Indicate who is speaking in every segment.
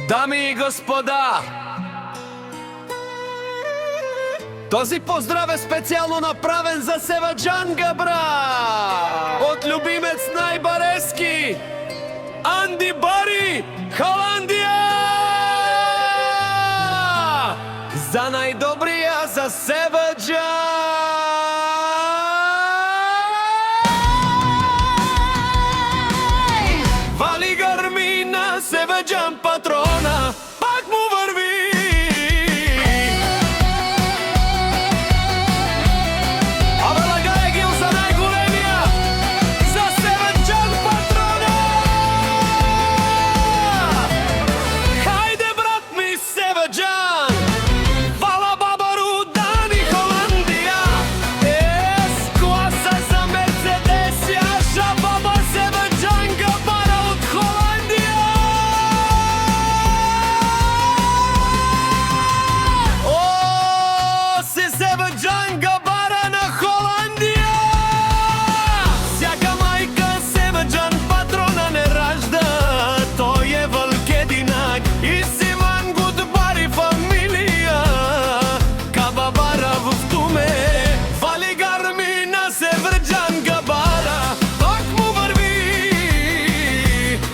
Speaker 1: Дами и господа, този поздрав е специјално направен за Севаџан Габра од љубимец најбарески Анди Бари, Холандија! За најдобрија за Севаџан! Вали гармина, Севаџан патрона, пак му върви. Абе лагае гил за најголемија, за Севаџан патрона. Хајде брат ми Севаџан, вала бабару Дани Холандија. Класа за Мерцедес, јаша баба Севаџан Габара од Холандија. О, се Севаџан Габара на Холандија. Сјака мајка Севаџан патрона не ражда, тој е валкединак и Симан Гудбари фамилија. Кабабара вуфтуме, вали гармина Севаџан Габара, пак му върви.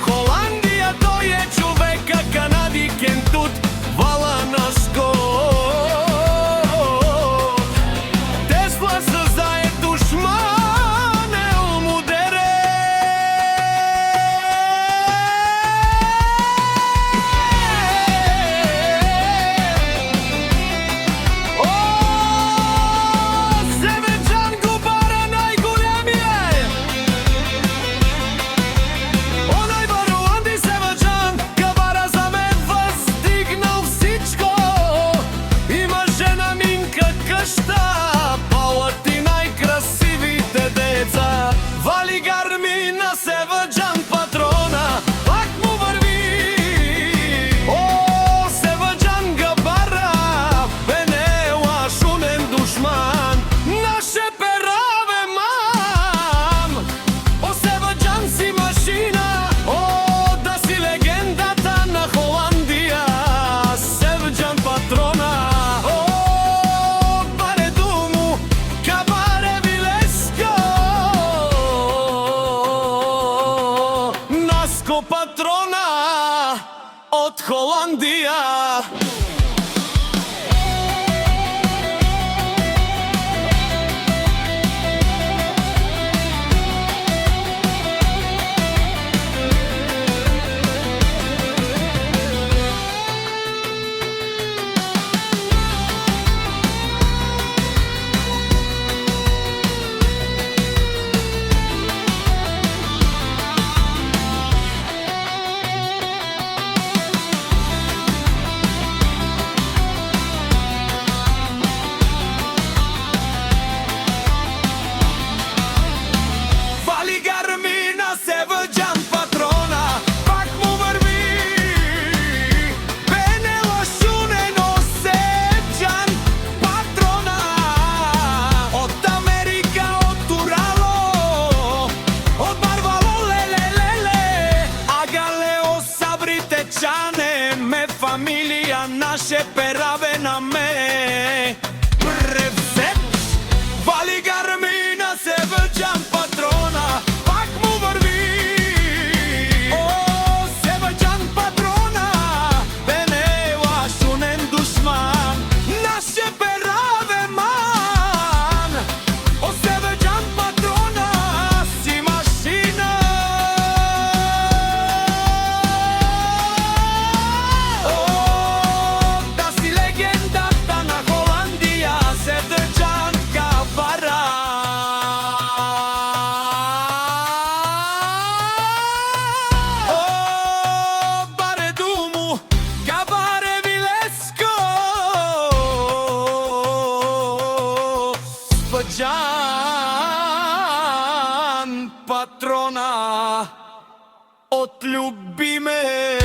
Speaker 1: Холандија тој е човека, Канади кентут, вала на скот. Тесла за е душман, ел му дере. О, Севаџан Габара најголемија е. Онај бару Анди Севаџан Габара за мен въздигнал всичко. Има жена Минка къща, палати најкрасивите деца. Вали гармина Севаџан патрона, пак му върви. О, Севаџан Габара, бе не лашунен душман, наше пераве мам. О, Севаџан си машина, о, да си легендата на Холандија. Севаџан патрона, о, баре думу, кабаре вилеско. Наско патрона од Холандија. Вали гармина Севаџан патрона, пак му върви. Бе не лашунен Севаџан патрона. Од Америка, од Урало, од Барвало, леле. Агалео сабрите чане, ме фамилија наше пераве на ме. Превзет, вали гармина Севаџан патрона, пак му върви. О, Севаџан патрона, бе не лашунен душман, наше пераве ман. О, Севаџан патрона, си машина. О, да си легендата на Холандија, Севаџан Габара. О, баре думу, кабаре вилеско. Севаџан патрона од љубимец